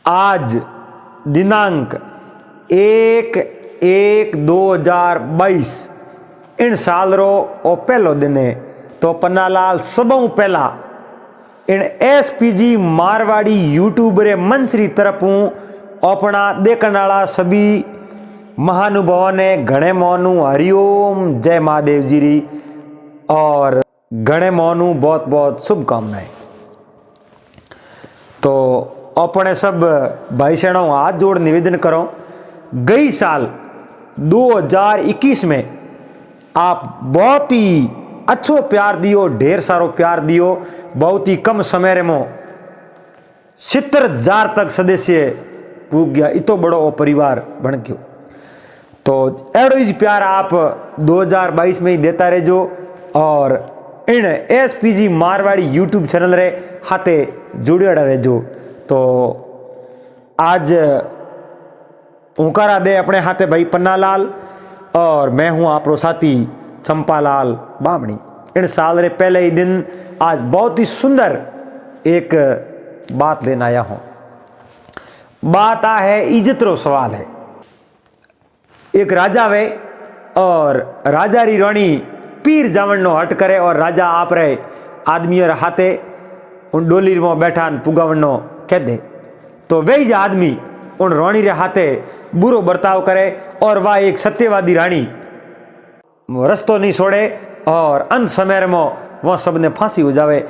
आज दिनांक 1/1/2022 इन साल रो ओ पहलो दिन है। तो पन्नालाल सबों पहला इन SPG मारवाड़ी यूट्यूब रे मंच री तरफों अपना देखने वाला सभी महानुभावों ने घणे मोनू हरिओम जय महादेव जी री और घणे मोनू बहुत बहुत शुभकामनाएं। तो अपने सब भाई बहनों हाथ जोड़ निवेदन करो, गई साल 2021 में आप बहुत ही अच्छो प्यार दियो, ढेर सारो प्यार दियो। बहुत ही कम समय में 70,000 तक सदस्य पूग गया, इतो बड़ो परिवार बन गयो। तो एड़ो ही प्यार आप 2022 में ही देता रहो और इन SPG मारवाड़ी यूट्यूब चैनल रे हाथे जुड़िया रहो। तो आज हुंकारा दे अपने हाथे भाई पन्नालाल और मैं हूँ आपरो साथी चंपालाल बामणी। इन साल रे पहले ही दिन आज बहुत ही सुंदर एक बात लेना आया हूँ। बात आ है इज्जत रो सवाल है। एक राजा वे और राजा री रानी पीर जावन नो हट करे और राजा आप रहे आदमी और हाथे उन डोली में बैठा पुगावन नो कह दे। तो वही जो आदमी उन रानी रे हाथे बुरो बर्ताव करे और वह एक सत्यवादी रानी रस्तो नहीं छोड़े और अंत समय में वह सबने फांसी हो जावे।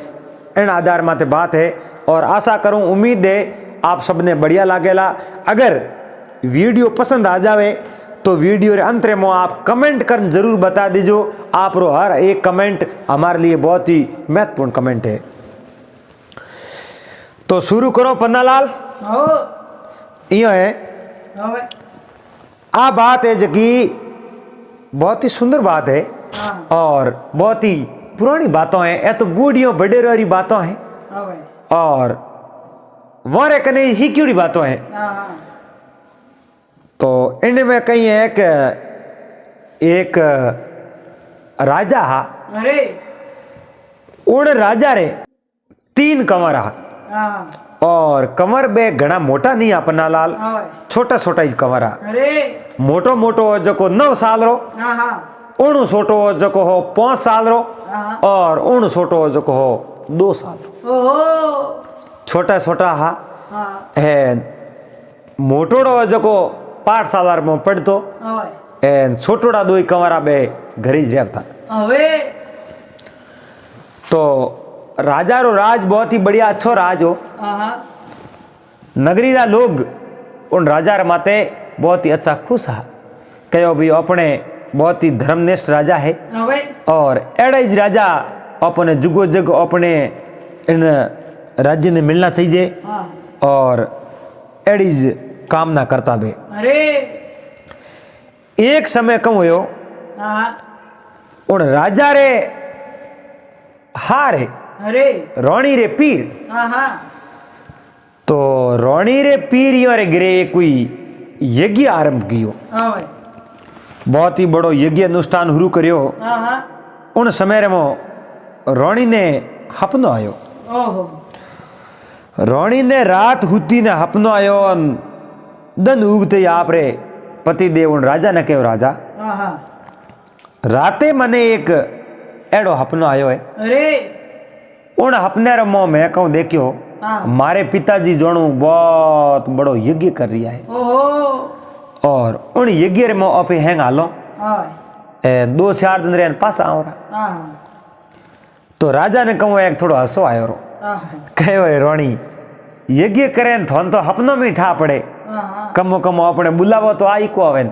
इन आधार माते बात है और आशा करूं उम्मीद है आप सबने बढ़िया लागेला। अगर वीडियो पसंद आ जावे तो वीडियो रे अंत में आप कमेंट कर जरूर बता दीजो। आप रो हर एक कमेंट हमारे लिए बहुत ही महत्वपूर्ण कमेंट है। तो शुरू करो पन्नालाल। यो है आ बात है जकी बहुत ही सुंदर बात है और बहुत ही पुरानी बातों है। ये तो बूढ़ियों बडेरों री बातों है और वारे कने ही क्यों बातों है। तो इनमें कहीं है कि एक राजा हा उन राजा रे 3 कंवर हा और कंवर बे घना मोटा नहीं अपना लाल, छोटा छोटा ही कंवर हा। मोटो मोटो जको 9 साल रो, उन छोटो जको हो 5 साल रो और उन छोटो जको हो 2 साल रो। छोटा छोटा हा है मोटोड़ो जको पाठशाला में पढ़तो एन छोटोड़ा 2 कंवरा बे घरी ज रहता। तो राजा रो राज बहुत ही बढ़िया अच्छो राज हो। नगरी रा लोग उन राजा रे माते बहुत ही अच्छा खुश है। कहो भी अपने बहुत ही धर्मनिष्ठ राजा है और एड़ा ही राजा अपने जुगो जग अपने इन राज्य ने मिलना चाहिए और एड़ी कामना करता बे। एक समय कम हो उन राजा रे हारे रोणी रे पीर। तो रोणी रे पीर यो रे गिरे कोई यज्ञ आरंभ कियो, बहुत ही बड़ो यज्ञ अनुष्ठान शुरू करियो। उन समय में रोणी ने हपनो आयो। रोणी ने रात हुती ने हपनो आयो। दन उगते आप रे पति देव उन राजा ने कहो राजा राते मने एक एड़ो हपनो आयो है। उन हपने रे मोह मैं कहूं देखियो मारे पिताजी जोणु बहुत बड़ो यज्ञ कर रिया है और उन यज्ञ रे मोह अपे हैंग हालो 2-4 दिन रे पासा आओ रहा। तो राजा ने कहूं एक थोड़ो हसो आयो रो। कहो रे रोणी यज्ञ करे थोन तो हपनो में ठा पड़े, कमो कमो अपने बुलावो तो आई को आवे।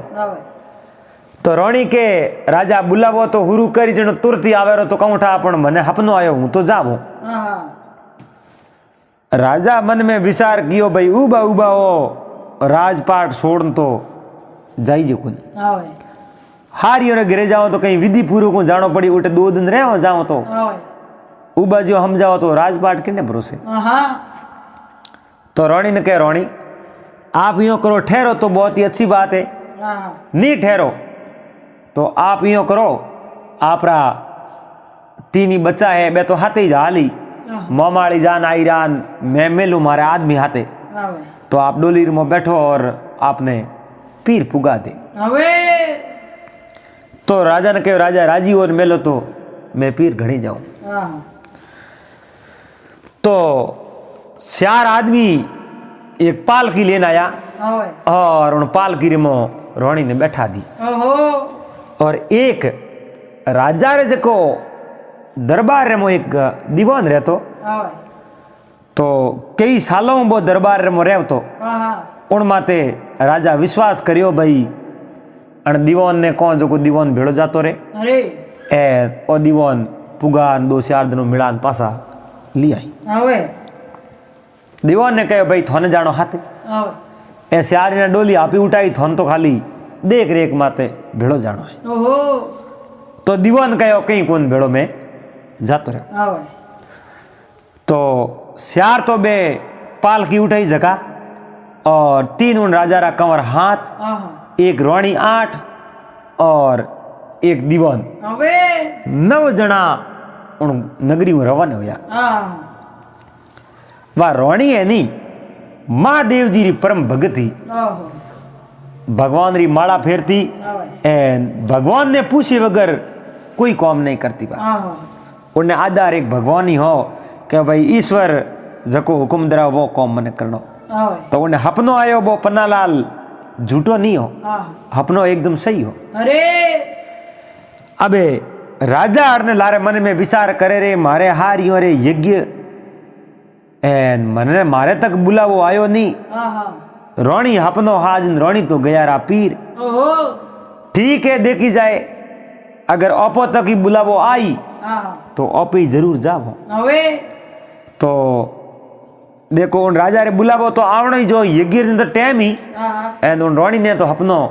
तो रोणी के राजा बुलावो तो हुरु करी जनो तुरंत ही आवे रो। तो कहूं ठा पण मने हपनो आयो हूं तो जावो। राजा मन में विचार कियो भाई उबा उबा हो राजपाट छोड़ तो जाई जे कुन हारियो ने घरे जाओ तो कहीं विधि पूर्वक को जानो पड़ी। उठे 2 दिन रहो जाओ तो उबा जो हम जाओ तो राजपाट किने भरोसे। तो रोणी ने कह रोणी आप यूं करो ठहरो तो बहुत ही अच्छी बात है, नहीं ठहरो तो आप यूं करो आपरा 3 ही बच्चा है बे तो हाथे ही हाली मोमाड़ी जान आई रान मैं मिलू मारे आदमी हाथे आवे तो आप डोली में बैठो और आपने पीर पुगा दे। आवे तो राजा ने कहो राजा राजी और मेलो तो मैं पीर घणी जाऊं। हां तो 4 आदमी एक पालकी लेने आया आवे और उन पालकी में रोणी ने बैठा दी। ओहो और एक राजा रे जको दरबार रे मो एक दीवान रहतो आवे तो कई सालों वो दरबार रे मो रहतो। हां उन माते राजा विश्वास करियो भाई अन दीवान ने कौन जो को दीवान भेड़ो जातो रे अरे ए ओ दीवान पुगान 2-4 दिनों मिलान पासा ली आई। आवे दीवान ने कहो भाई थोने जानो हाथे आवे ए सियारी ने डोली आपी उठाई थोन तो खाली देख रेख माते भेड़ो जानो है। ओहो तो दीवान कहो कहीं कौन भेड़ो में जातो रे। आवे तो सियार तो बे पालकी उठाई जगह और 3 उन राजा रा कंवर हाथ हां एक रोणी 8 और एक दीवान आवे 9 जना उन नगरी में रवाना होया। हां वह रोणी है नी महादेव जी री परम भगत थी। ओहो भगवान री माला फेरती आवे एन भगवान ने पूछे बगैर कोई काम नहीं करती बा। हां उन्हें आधार एक भगवान ही हो कि भाई ईश्वर जको हुक्म दरा वो काम मने करनो। आवे तो उन्हें हपनो आयो वो पन्नालाल झूठो नहीं हो हां हपनो एकदम सही हो। अरे अबे राजा आड़ने लारे मन में विचार करे रे मारे हारियो रे यज्ञ एन मन मारे तक बुलावो आयो नहीं। हां रोणी हपनो हाज रोणी तो गया रा पीर। ओहो ठीक है देखी जाए अगर ओपो तक ही बुलावो आई हां तो ओपी जरूर जावो। आवे तो देखो उन राजा रे बुलावो तो आवणो ही जो यज्ञ रे अंदर टाइम ही हां एन उन रोणी ने तो हपनो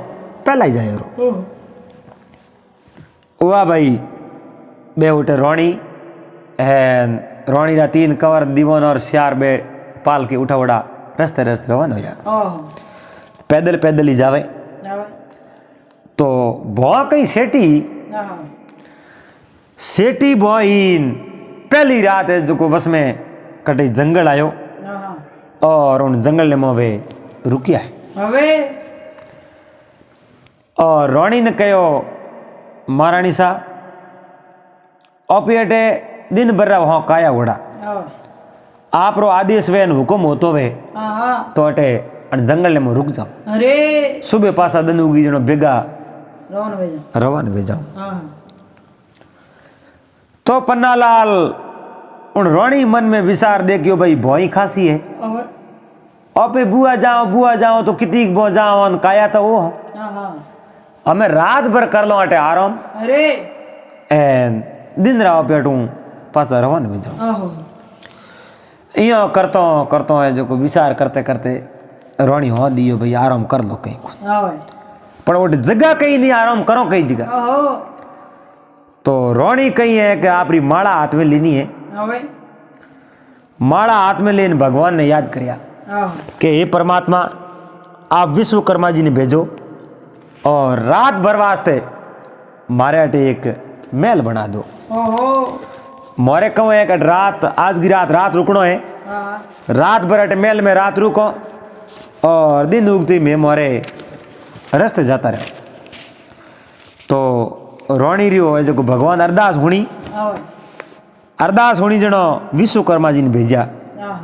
पहला ही जायो रो। ओहो वाह भाई बे उठे रोणी एन रोणी रा 3 कंवर दीवान और सियार बे पाल के उठा उड़ा रस्ते रस्ते रवाना होया। ओहो पैदल पैदल ही जावे आवे तो भौ कहीं सेठी हां सेठी बॉइन पहली रात है जो को बस में कटे जंगल आयो हां और उन जंगल ने मोवे रुकिया है। आवे और रोणी ने कहो महारानी सा ओपियटे दिन भर वहाँ काया उड़ा आवे आप रो आदेश वे हुकुम होतो वे हां तो अटे अन जंगल ने मो रुक जाओ अरे सुबह पासा दन उगी जनो बेगा रोन भेजा रवान वे जाओ। हां तो पन्नालाल उन रोणी मन में विचार देखियो भाई भोई खासी है आवे ओपे बुआ जाओ तो कितनी बो जाओ अन काया तो वो हो। हां हमें रात भर कर लो अटे आराम अरे एन दिन राव पेटू पासा रवान वे जाओ। ओहो यो करतो है जो को विचार करते करते रोणी हो दियो भाई आराम कर लो कहीं को आवे पर वो जगह कहीं नहीं आराम करो कहीं जगह। ओहो तो रोणी कही है कि आपरी माला हाथ में लेनी है। आवे माला हाथ में लेने भगवान ने याद करिया आहो कि हे परमात्मा आप विश्वकर्मा जी ने भेजो और रात भर वास्ते मारे अटे एक महल बना दो। ओहो मोरे कहूँ है कि रात आज की रात रुकनो है हां रात भर अटे महल में रात रुको और दिन उगती में मोरे रस्ते जाता रहे। तो रोणी रियो है जो भगवान अरदास हुणी आवे अरदास होनी जनो विश्वकर्मा जी ने भेजा। हां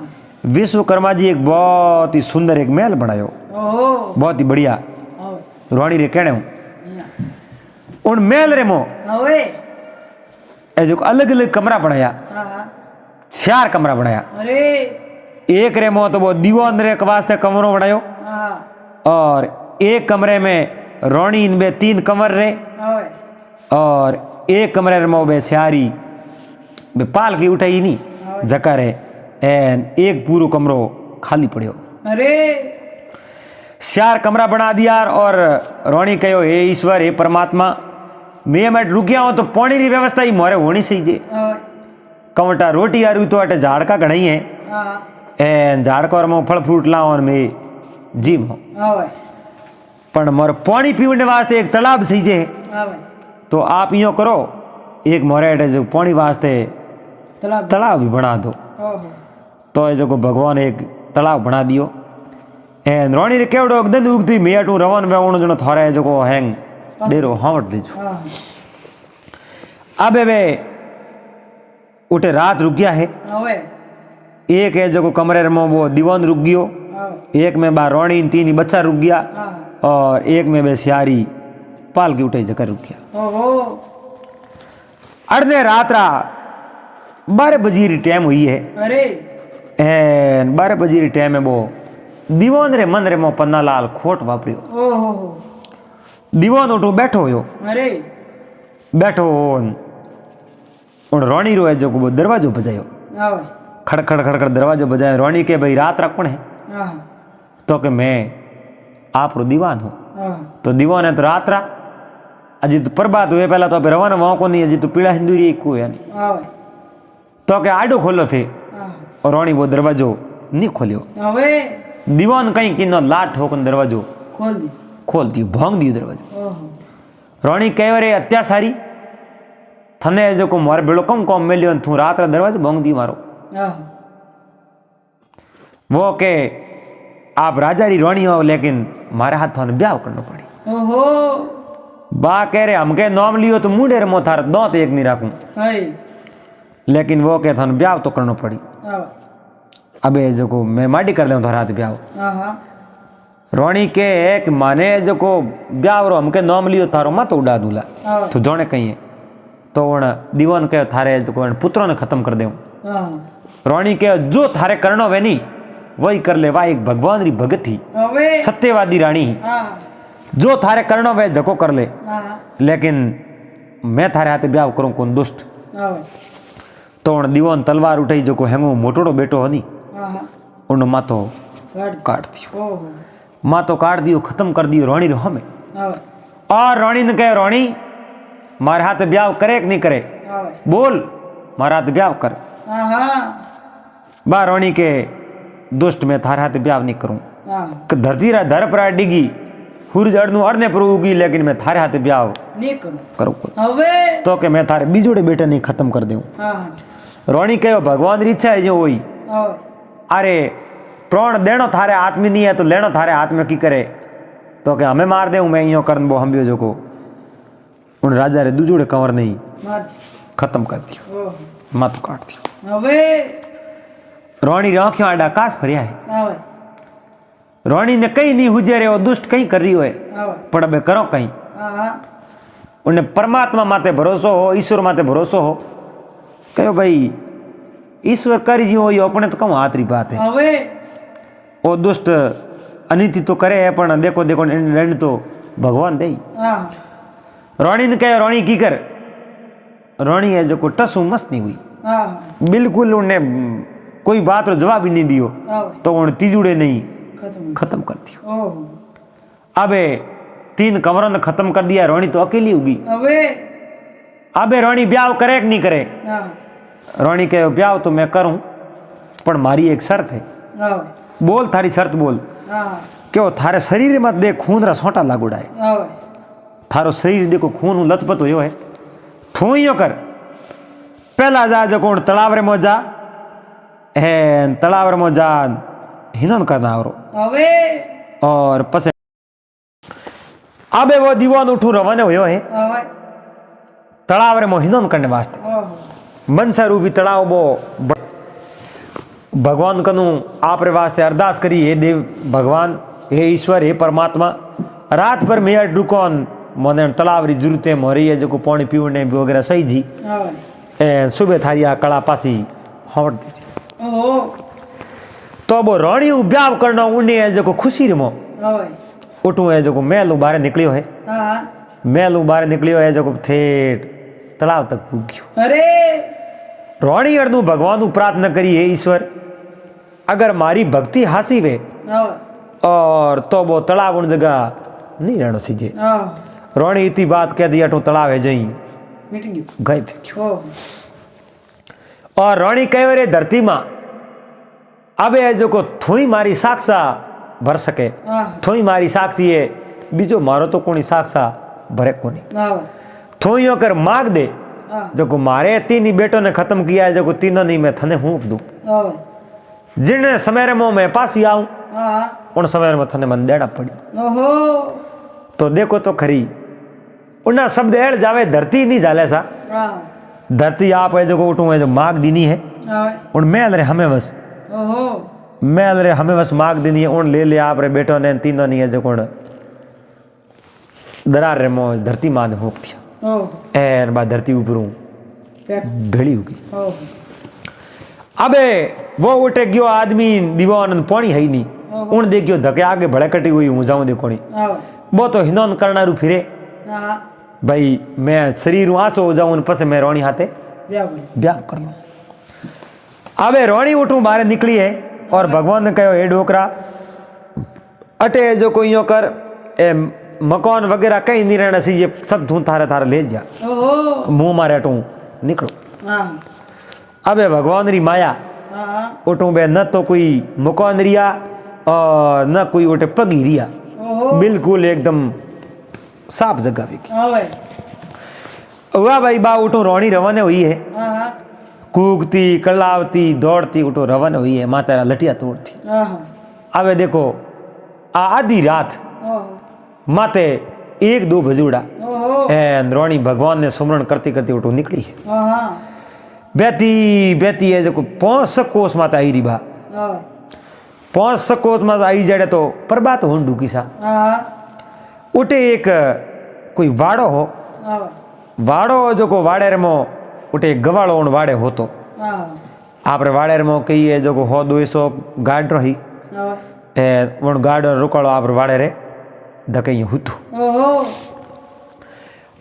विश्वकर्मा जी एक बहुत ही सुंदर एक महल बनायो ओहो बहुत ही बढ़िया आवे रोणी रे कहने या उन महल रे मो आवे ए जो अलग अलग कमरा बनाया हां 4 कमरा बनाया। अरे एक रे मो तो वो दीवान रे के वास्ते कमरो बनायो हां और एक कमरे में रोणी इन बे 3 कमर रे आवे और एक कमरे रे मो बे सियारी बे पाल की उठाई नहीं जका रे एन एक पूरो कमरो खाली पड़ियो। अरे 4 कमरा बना दिया और रोणी कहो हे ईश्वर हे परमात्मा मैं मैं रुकिया हूँ तो पानी की व्यवस्था ही मोरे होनी सही जे आवे कमटा रोटी आ रही तो अटे झाड़ का घड़ा ही है हां एन झाड़ को और मैं फल फ्रूट लाऊं और मैं जीव हूँ आवे पर मोर पानी पीने वास्ते एक तालाब सही जे आवे तो आप यो करो एक मोरे अटे जो पानी वास्ते तालाब तालाब भी बना दो। ओहो तो ये जो भगवान एक तालाब बना दियो एन रोणी रे केवड़ो दंद उगती मेटू रवन वे उण जनो थोरे जको हैंग डेरो हावट दीजो हाँ अबे वे उठे रात रुक गया है आवे एक है जो कमरे में वो दीवान रुक गयो आवे एक में बा रोणी तीन ही बच्चा रुक गया हाँ और एक में बे सियारी पाल की उठे जकर रुक गया ओहो अर्धे रात रा 12 बजे री टाइम हुई है अरे एन 12 बजे री टाइम में वो दीवान रे मन रे मो पन्नालाल खोट वापरियो ओहो दीवान उठो बैठो हो अरे बैठो उन रोणी रो है जो वो दरवाजो बजायो आवे खड़ खड़ खड़ खड़ दरवाजो बजायो रोणी के भाई रात रा कौन है हाँ तो कि मैं आप रो दीवान हूँ हाँ तो दीवान है तो रात रा अजी तो प्रभात हुए पहला तो रवाना वहाँ को नहीं अजी तो पीड़ा हिंदू को है नहीं आवे तो के आडो खोलो थे हाँ और रोणी वो दरवाजो नहीं खोलियो आवे दीवान कहीं कि न लाट ठोकन दरवाजो खोल दी खोल दियो भोंग दियो दरवाजो ओहो रोणी कहो रे अत्याचारी थने जो को मारे बेड़ो कम कम मिलियो तू रात रा दरवाजो भोंग दियो मारो हाँ वो के आप राजा री रोणी हो लेकिन मारे हाथ थाने ब्याह करना पड़ी ओहो बा कह रहे हमके नाम लियो तो मुंडे रे मो थार दांत एक नहीं राखूं अरे लेकिन वो के थाने ब्याह तो करना पड़ी आवे अबे जो को मैं माडी कर दूं थारा हाथ ब्याह हाँ हाँ रोणी के एक माने जो को ब्याह रो हमके नाम लियो थारो मत उड़ा दूला आवे तो जोने कहीं तो उन दीवान के थारे जो को पुत्रों ने खत्म कर देऊं हाँ रोणी के जो थारे करनो वे नहीं वही कर ले वाह एक भगवान री भगत थी आवे सत्यवादी रानी ही हाँ जो थारे करनो वे जको कर ले हाँ लेकिन मैं थारे हाथे ब्याह करूं कौन दुष्ट आवे तो उन दीवान तलवार उठाई जो को हेंगो मोटोड़ो बेटो हो नी हाँ हाँ उन माथो काट काट दियो ओहो माथो काट दियो खत्म कर दियो रोणी रो हमें आवे और रोणी ने कहे रोणी मारे हाथ ब्याह करे कि नहीं करे आवे बोल मारे हाथ ब्याह कर हाँ हाँ बा रोणी के दुष्ट में थारे हाथ ब्याह नहीं करूं हाँ कि धरती रा धर पर डिगी सूरज अड़नू अड़ने पर उगी लेकिन मैं थारे हाथ ब्याह नहीं करो करूं आवे तो कि मैं थारे बीजोड़े बेटे नहीं खत्म कर दूं हाँ हाँ रोणी कहो भगवान री इच्छा है जो वही आवे अरे प्राण देनो थारे हाथ में नहीं है तो लेनो थारे हाथ में की करे तो कि हमें मार दे मैं यो करन वो हम भी जो को उन राजा रे दूजोड़े कंवर नहीं मार खत्म कर दियो ओहो माथो काट दियो आवे रोणी री आंखों आडा कास भरिया है आवे रोणी ने कहीं नहीं हुजे रे वो दुष्ट कहीं कर रही है आवे पण अब करो कहीं हाँ हाँ उन्हें परमात्मा माते भरोसो हो ईश्वर माते भरोसो हो कहो भाई ईश्वर कर जी हो यो अपने तो कम हाथ री बात है आवे वो दुष्ट अनिति तो करे है पण देखो देखो दंड तो भगवान दे हाँ रोणी ने कहे रोणी की कर रोणी है जो को टसू मस्त नहीं हुई हाँ बिल्कुल उन्हें कोई बात रो जवाब ही नहीं दियो आवे तो उन तीजुड़े नहीं खत्म खत्म कर दियो ओहो अबे 3 कमरों ने खत्म कर दिया रोणी तो अकेली होगी आवे अबे रोणी ब्याह करे कि नहीं करे हाँ रोणी कहे ब्याह तो मैं करूं पर मारी एक शर्त है आवे बोल थारी शर्त बोल हाँ क्यों थारे शरीर में देख खून रा सोटा लागुड़ा है आवे थारो शरीर देखो खून लथपथ हो है थू यो कर पहला जा जो कौन तलाव रे मोजा है तलाव रे मोजा हिनन करना आवरो आवे और पसे अबे वो दीवान उठू रवाने हुयो है आवे तलाव रे मो हिनन करने वास्ते ओहो मनसा रूपी तलाव वो भगवान कनु आप रे वास्ते अरदास करी हे देव भगवान हे ईश्वर हे परमात्मा रात पर मेयर डुकॉन मोने तलाव री जरूरत है मोरी है जो को पानी पीवने वगैरह सही जी आवे ए सुबह थारी आ कला पासी हवट दीजिए ओहो तो वो रोणी ब्याह करना उन्हें है जो को खुशी रमो आवे उठू है जो को महलू बाहर निकलियो है हाँ हाँ महलू बाहर निकलियो है जो को ठेठ तलाव तक पूग गयो अरे रोणी अड़नू भगवान नु प्रार्थना करी है ईश्वर अगर मारी भक्ति हासी वे आवे और तो वो तलाव उन जगह नहीं रहना सीजे हाँ रोणी इतनी बात कह दी अटू तलाव है जई मिट गयो गए फेंक्यो ओहो और रोणी कहे रे धरती मां अब ये जो को थोई मारी साक्षा भर सके हाँ थोई मारी साक्षी है बीजो मारो तो कोनी साक्षा भरे कोनी आवे थोई कर माग दे हाँ जो को मारे 3 ही बेटों ने खत्म किया है जो को तीनों नहीं मैं थने हूँ दूं आवे जिन समय रे मो मैं पासी आऊं हाँ उन समय में थने मन देना पड़ी। ओहो तो देखो तो खरी उन्ना शब्द एड़ जावे धरती नहीं जाले सा हाँ धरती आप है जो उठू है जो माग दीनी है हाँ उन मेल रे हमें बस ओहो मेल रे हमें बस माग दीनी है उन ले ले आप रे बेटो ने तीनों नहीं है जो कौन दरार रे मो धरती मां ने होक दिया ओहो एन बा धरती ऊपर भेड़ी होगी। ओहो अबे वो उठे गयो आदमी दीवान पानी है ही नहीं उन देख गयो धके आगे भड़े कटी हुई हूँ जाऊँ देखो नहीं हाँ वो तो हिंदोन करना रू फिरे हाँ भाई मैं शरीर आसो हो जाऊँ पसे मैं रोनी हाथे ब्याह कर लूँ। अबे रोनी उठूं बाहर निकली है और भगवान ने कहो हे डोकरा अटे जो कोई यो कर ए मकान वगैरह कहीं नहीं रहना चाहिए सब धूं थारे थारे ले जा ओहो मुंह मारे अटू निकलो। हाँ अबे भगवान री माया हाँ उठूं बे न तो कोई मकान रिया और न कोई उठे पगी रिया ओहो बिल्कुल एकदम साफ जगह भी ओए हुआ भाई बा उठो रोनी रवाने हुई है हाँ कूकती कलावती दौड़ती उठो रवाने हुई है माता लटिया तोड़ती। हाँ अबे देखो आधी रात ओहो माते 1-2 बजूड़ा ओहो एन रोनी भगवान ने सुमरण करती करती उठो निकली है हाँ बेती बेती है जो 5 कोस माता आई री बा हाँ 5 कोस माता आई जड़े तो प्रभात हो डूकी सा हाँ उठे एक कोई वाड़ो हो हाँ वाड़ो जो को वाड़े रे मो उठे गवाड़ो उन वाड़े हो तो हाँ आप रे वाड़े रे मो कही है जो को हो 200 गाड रही हाँ ए उन गाड रुकालो आप रे वाड़े रे धकई हुतु ओहो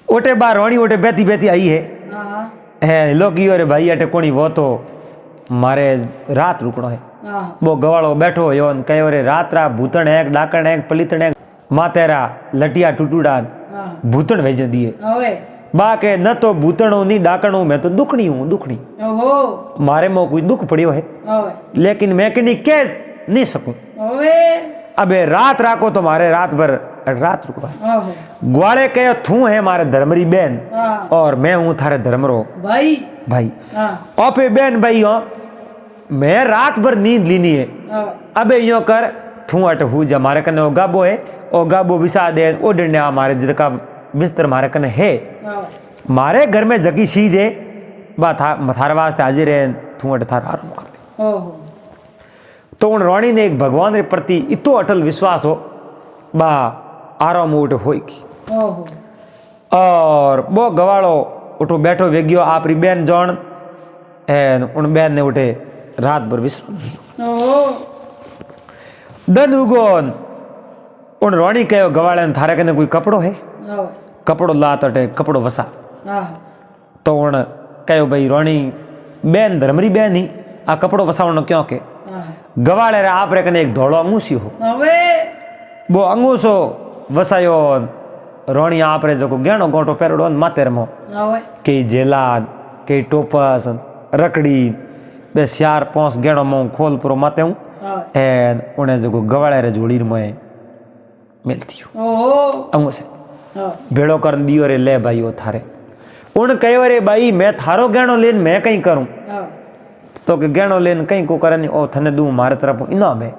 उठे बार रोणी उठे बेती बेती आई है हाँ ए लोगी अरे भाई अटे कोनी वो तो मारे रात रुकणो है हाँ वो गवाड़ो बैठो यो न कहे रे रात रा भूतण है डाकण है पलितण है मातेरा लटिया टूटूड़ा हाँ भूतण भेज दिए ओए बा के न तो भूतणो नहीं डाकणो मैं तो दुखनी हूँ दुखनी ओहो मारे में कोई दुख पड़ियो है ओए लेकिन मैं कहीं कह नहीं सकूं। ओए अबे रात राखो तो मारे रात भर रात रुकवा ओहो ग्वाड़े कहो थू है मारे धर्मरी बहन हाँ और मैं हूँ थारे धर्मरो भाई भाई हाँ ओपे बहन भाई हो मैं रात भर नींद लीनी है ओए अबे यो कर थू अट हु जा मारे कने ओ गाबो है ओ गाबो विसा दे ओ डने मारे जिसका बिस्तर मारे कने है ओए मारे घर में जगी चीज है बा थारे वास्ते हाजिर है थू अट थार आराम कर दे। ओहो तो उन रानी ने एक भगवान रे प्रति इतो अटल विश्वास हो बा आराम उठ होगी ओहो और वो गवाड़ो उठो बैठो वेगियो आप री बहन जौन एन उन बहन ने उठे रात भर विश्राम लियो। ओहो दन उगोन उन रानी कहो गवाड़े थारे कने कोई कपड़ो है ओए कपड़ो लात अटे कपड़ो वसा हाँ तो उन कहो भाई रानी बहन धर्मरी बहन ही आ कपड़ो वसावनो क्यों के हाँ गवाड़े रे आप रे कने एक धोड़ो अंगूसी हो ओए वो अंगूसो वसायो रोणी आप रे जो गहणो गोटो पेरड़ो माते रमो ओए कई जेलान कई टोपस रकड़ी बे 4-5 गहणो मो खोल पुरो माते हूँ ओए एन उन्हें जो गवाड़े रे जोड़ी में मिलती हो ओहो अंगूसे हाँ भेड़ो कर दियो रे ले भाई ओ थारे उन कहो रे भाई मैं थारो गहणो लेन मैं कहीं करूँ हाँ तो कि गहणो लेन कहीं को करे नहीं ओ थने दू मारे तरफ इनाम है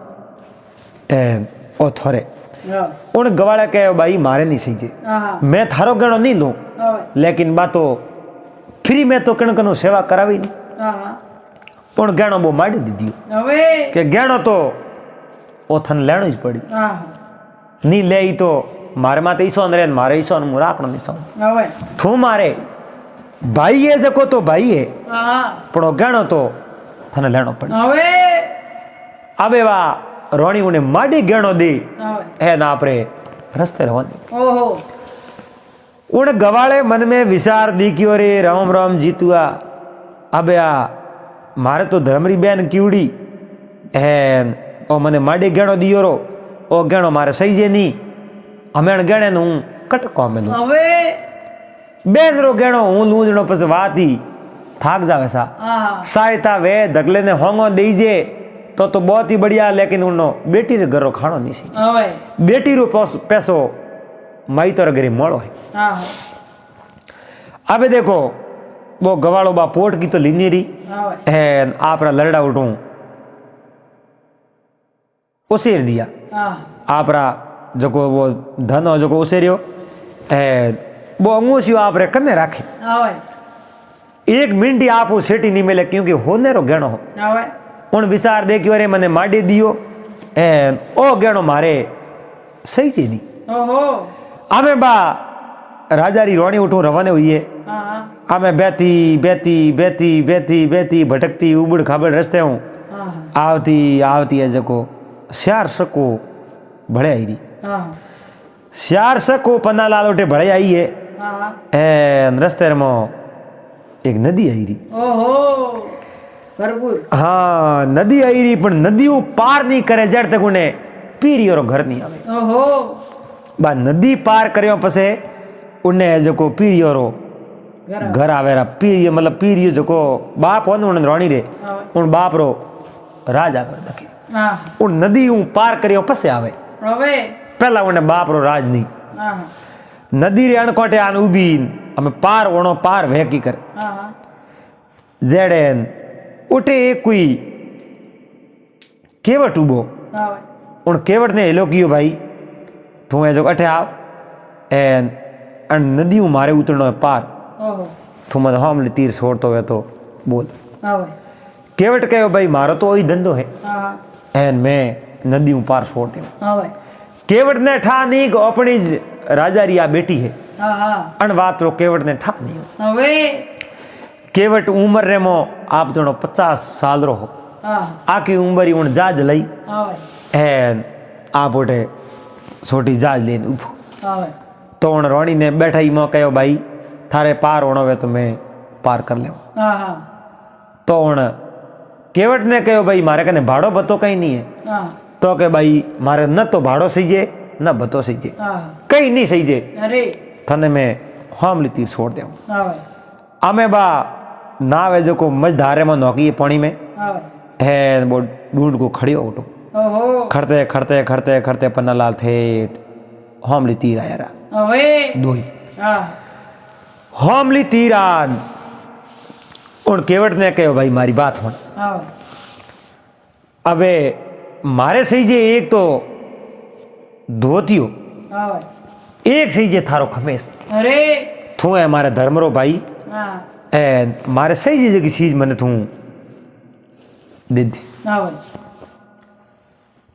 एन ओ थोरे हाँ उन गवाड़े कहो भाई मारे नहीं सही हाँ मैं थारो गहणो नहीं लूँ ओए लेकिन बातो फ्री में तो कण कनो सेवा करावी नहीं हाँ उन गहणो वो माड़ी दी दियो ओए कि गहणो तो ओ थन लेनो ही पड़ी हाँ नहीं ले ही तो मारे माते ईसो रे मारे ईसो मु राखणो नहीं सौ ओए थू मारे भाई है जको तो भाई है हाँ पण ओ गहणो तो थने लेनो पड़ी ओए अबे वा रोणी उन्हें माड़ी गहणो दी ओए है ना आपरे रस्ते रहोने ओहो उन गवाड़े मन में विचार दी क्यों रे राम राम जीतुआ अबे आ मारे तो धर्मरी बहन कीवड़ी एन ओ मने माड़ी गहणो दियो रो ओ गहणो मारे सही जे नहीं हमें गहणे नु कटको में ओए बेन रो गहणो हूँ लूजणो पस वाती थाक जावे सा हाँ सहायता वे दगले ने होंगो दीजे तो बहुत ही बढ़िया लेकिन उन्नो बेटी रे घरो खानो नहीं सही ओए बेटी रो पैसो माई तो घरे मोड़ो है। हाँ अबे देखो वो गवाड़ो बा पोट की तो लीनी रही ओए है आप लड़ड़ा उठूं उसेर दिया हाँ आपरा जो वो धन हो जो उसेरियो ए वो अंगूसियो आप रे कन्ने राखे हाँ भाई 1 मिनट ही आप सेठी नहीं मिले क्योंकि होने रो गणो हो हाँ भाई उन विचार देखियो अरे मने माडी दियो ए ओ गणो मारे सही ची दी ओहो आमे बा राजारी रोणी उठू रवाने हुई है हाँ हाँ आमे बेती बेती बेती बेती बेती भटकती उबड़ खाबड़ रस्ते हूँ हाँ आवती आवती है जको श्यार सको भड़े आई रही हाँ श्यार सको पन्ना लाल उठे भड़े आई है हाँ ए रस्ते मो एक नदी आई रही ओहो भरपूर हाँ नदी आई रही पर नदी पार नहीं करे जड़ तक उन्हें पीरी और घर नहीं आवे ओहो बा नदी पार करियो पसे उन्हें जको पीरी और घर घर आवे रा पीरी मतलब पीरी जको बाप हो उन रोणी रे हाँ उन बाप रो राज आवे देखे हाँ उन नदी पार करियो पसे आवे હવે पहला उन्हें बाप रो राज नहीं હા नदी रे अणकोटे आन उबी हमें पार ओणो पार वेकी कर હા હા जेड़ेन उठे एक कोई केवट उबो હા उन केवट ने हेलो कियो भाई तू ए जो अठे आव एन अन नदी मारे उतरनो है पार ઓહો तू मन हमले तीर छोड़तो वे तो बोल હા ભાઈ केवट कहो भाई मारो तो वही धंधो है હા હા एन मैं नदी पार छोड़ दे હા भाई केवट ने ठा नहीं कि अपनी ज राजारी आ बेटी है હા હા अन बात रो केवट ने ठा नहीं હવે केवट उम्र रे मो आप जणो 50 साल रो हो હા आकी उम्र उन जाज लई હા ભાઈ एन आप उठे छोटी जाज लेन उभो હા ભાઈ तो उन रोणी ने बैठा ही मो कहो भाई थारे पार होना वे तो मैं पार कर ले હા હા तो उन केवट ने कहो भाई मारे कने भाड़ो बतो कहीं नहीं है હા तो के भाई मारे न तो भाड़ो सही जे न बतो सही जे હા कहीं नहीं सही जे અરે थने मैं हमली तीर छोड़ दे હા ભાઈ आमे बा नावे जो को मझधारे में नौकी पानी में હા ભાઈ है वो ढूंढ को खड़ियो उठो ઓહો खड़ते खड़ते खड़ते खड़ते पन्ना लाल थे हमली तीर आया रा હવે दोई હા हमली तीर आन उन केवट ने कहो भाई मारी बात हो હા ભાઈ अबे मारे सही जे एक तो धोतियो હા ભાઈ एक सही जे थारो खमेस અરે तू है मारे धर्म रो भाई હા ए मारे सही जे की चीज मने तू दे दे હા ભાઈ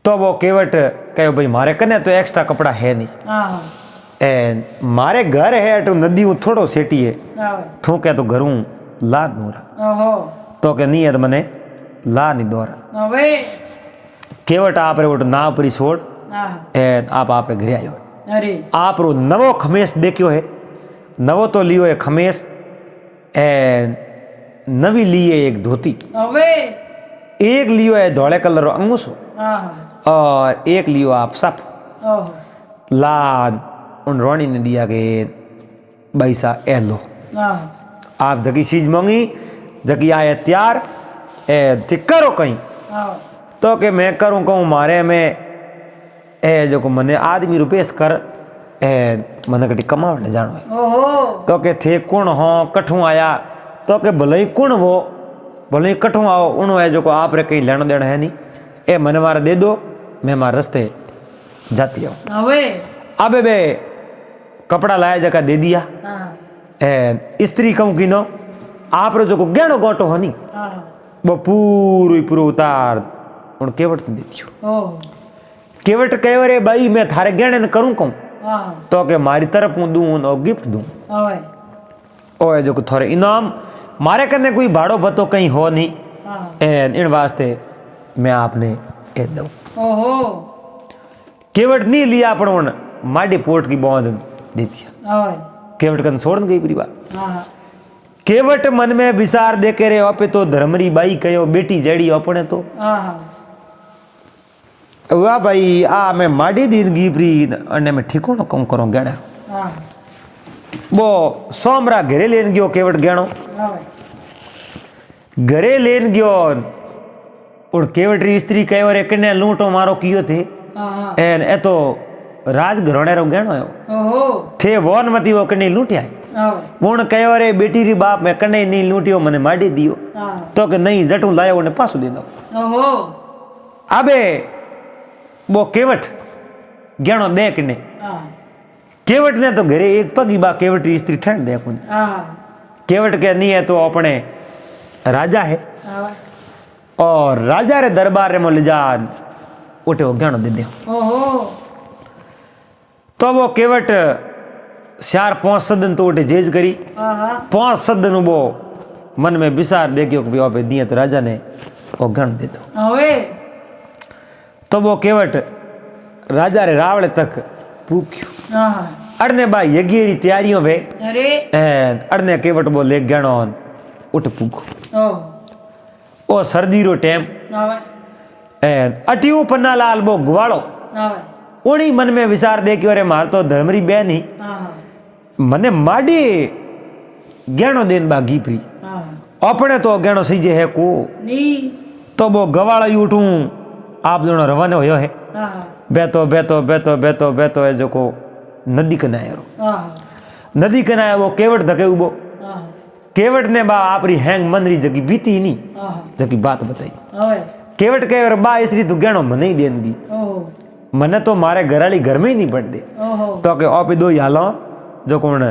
तो वो केवट कहो भाई मारे कने तो एक्स्ट्रा कपड़ा है नहीं હા હા ए मारे घर है तो नदी थोड़ो सेटी है હા भाઈ तू क्या तो घरू ला नूरा ઓહો तो के नहीं है तो मने ला नहीं दोरा હવે केवट आप रे वो ना परी छोड़ હા ए आप रे घरे आयो અરે आप रो नवो खमेस देखियो है नवो तो लियो है खमेस ए नवी लिए एक धोती હવે एक लियो है धोले कलर रो अंगूसो હા હા और एक लियो आप सप ઓહો लाद उन रोणी ने दिया के बैसा ए लो હા आप जगी चीज मांगी जगी आए त्यार ए थी करो कहीं હા तो के मैं करूँ कहूँ मारे में ए जो को मने आदमी रुपेश कर ए मने कटी कमावने जानो है ઓહો तो के थे कुण हो कठू आया तो के भले ही कुण वो भले ही कठू आओ उन है जो को आप रे कहीं लेना देना है नहीं ए मने मारे दे दो मैं मारे रस्ते जाती हूँ હવે अबे बे कपड़ा लाया जगह दे दिया હા ए स्त्री कहूँ कि नो आप रो जो को गहनो गोटो हो नहीं હા वो पूरो उतार उन केवट ने दे दियो ઓહો केवट कहो रे भाई मैं थारे गहने न करूँ कहूँ હા तो के मारी तरफ हूँ दूँ और गिफ्ट दूँ હવે ओ है जो को थोड़े इनाम मारे कने कोई भाड़ो भत्तो कहीं हो नहीं હા एन इन वास्ते मैं आपने ए दूँ ઓહો केवट नहीं लिया पर उन माडी पोट की बौंद दे दिया હવે केवट कन छोड़ गई पूरी बात હા હા केवट मन में विचार देखे रे अपे तो धर्मरी बाई कहो बेटी जड़ी अपने तो હા હા वाह भाई आ मैं माडी दीन गीपरी अने मैं ठिकोनो कम करो गड़ा હા वो सोमरा घरे लेन गयो केवट गणो હવે घरे लेन गयो और केवट री स्त्री कहो रे कने लूटो मारो कियो थे હા હા एन ए तो राज घरोणे रो गणो है ઓહો थे वोन मती वो कने लूटिया હવે वोन कहो रे बेटी री बाप मैं कने नहीं लूटियो मने माडी दियो હા तो के नहीं जटू लायो ने पासो दे दो ઓહો अबे वो केवट ज्ञानो देख ने हाँ केवट ने तो घरे एक पगी बा केवट स्त्री ठंड दे अपन हाँ केवट के नहीं है तो अपने राजा है हाँ भाई और राजा रे दरबार में ले जा उठे वो ज्ञानो दे दे ओहो तो वो केवट 4-5 सदन तो उठे जेज करी हाँ हाँ 5 सदन वो मन में विचार देखियो कि भाई दिया तो राजा ने वो ज्ञान दे दो હવે तो वो केवट राजा रे रावले तक पूक्यो हाँ हाँ अड़ने बा यज्ञ री तैयारियों वे अरे अड़ने केवट बोले ज्ञानो उठ पूको ओह ओ सर्दी रो टाइम हाँ भाई अटियो पन्ना लाल बो गुवाड़ो हाँ भाई उनी मन में विचार दे कि अरे मार तो धर्मरी बहन ही हाँ हाँ मने माडी ज्ञानो देन बा गीपरी हाँ हाँ अपने तो ज्ञानो सही जे है को नी तो वो गवाड़ा उठूं आप दोनों रवाना होयो है हाँ हाँ बेतो बेतो बेतो बेतो बेतो है जो को नदी कनाए रो हाँ हाँ नदी कनाए वो केवट धके उबो हाँ केवट ने बा आपरी हैंग मनरी जगी बीती नहीं हाँ हाँ जगी बात बताई હવે केवट कहे और बा इसरी तू गहनो मने ही देन दी ઓહો मने तो मारे घराली घर में ही नहीं पड़ दे ઓહો तो के आप दो यालो जो कौन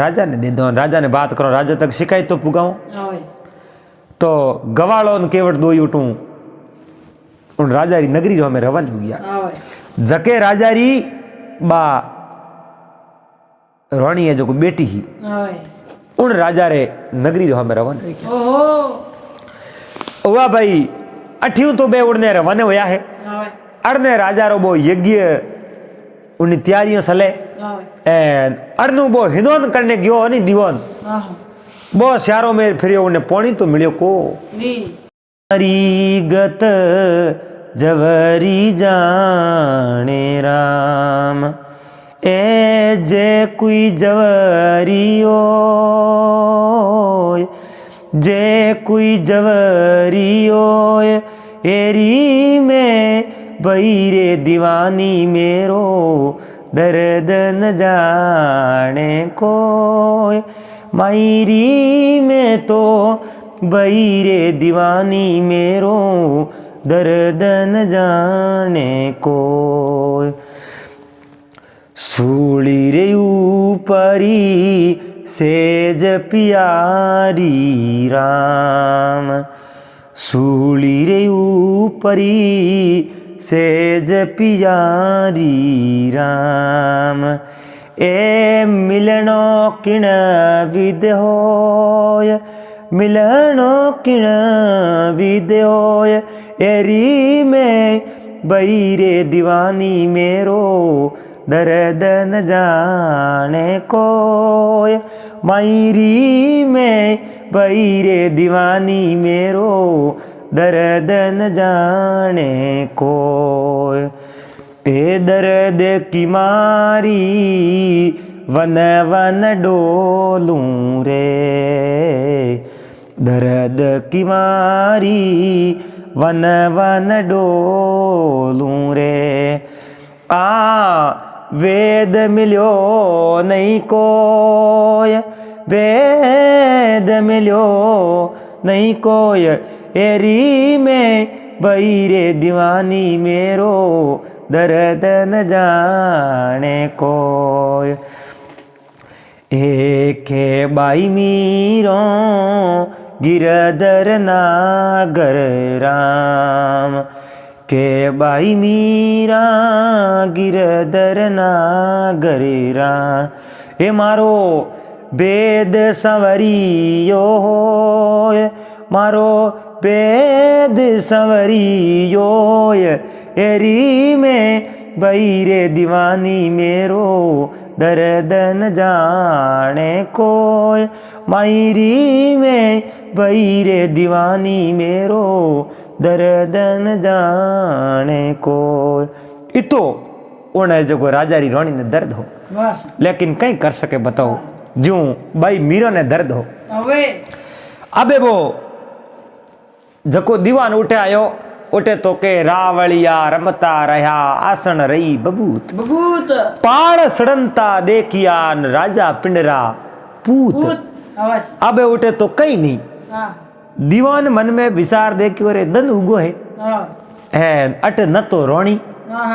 राजा ने दे दो राजा ने बात करो राजा तक शिकायत तो पुगाओ હવે तो गवाड़ो ने केवट दो उठूं उन राजा री नगरी रो में रवान हो गया હવે जके राजा री बा रानी है जो को बेटी ही હવે उन राजा रे नगरी रो में रवान हो गया ઓહો हुआ भाई अठियों तो बे उड़ने रवाने होया है હવે अड़ने राजा रो बो यज्ञ उन तैयारियों सले હવે एंड अड़नु बो हिदोन करने गयो नहीं दीवान हाँ हाँ बो स्यारो में फिर उन्हें पानी तो मिलियो को नी हरी गत जवरी जाने राम ए जे कोई जवरियो जे कोई जवरियो एरी में बईरे दीवानी मेरो दर्द न जाने कोय मायरी में तो बईरे दीवानी मेरो दर्द न जाने कोय सूली रे ऊपरी सेज प्यारी राम सूली रे ऊपरी सेज प्यारी राम ए मिलनो किण विद होय मिलनो किण विद होय एरी में बईरे दीवानी मेरो दर्द न जाने कोय मायरी में बईरे दीवानी मेरो दर्द न जाने कोय ए दर्द की मारी वन वन डोलूं रे दर्द की मारी वन वन डोलूं रे आ वेद मिलो नहीं कोय वेद मिलो नहीं कोय एरी में बईरे दीवानी मेरो दर्द न जाने कोय एके बाई मीरो गिरधर नागर राम के बाई मीरा गिरधर नागर राम ए मारो वेद संवरियो होय मारो वेद संवरियो एरी में बईरे दीवानी मेरो दर्द न जाने कोय मायरी में बईरे दीवानी मेरो दर्द न जाने कोय इतो उन्हें जो राजा री रानी ने दर्द हो बस लेकिन कहीं कर सके बताओ जो भाई मीरो ने दर्द हो હવે अबे वो जको दीवान उठे आयो उठे तो के रावलिया रमता रहा आसन रही बबूत બબૂત पाड़ सड़नता देखियान राजा पिंडरा पूत ભૂત આવાજ अबे उठे तो कहीं नहीं हाँ दीवान मन में विचार देखियो रे दन उगो है हाँ अट न तो रोणी हाँ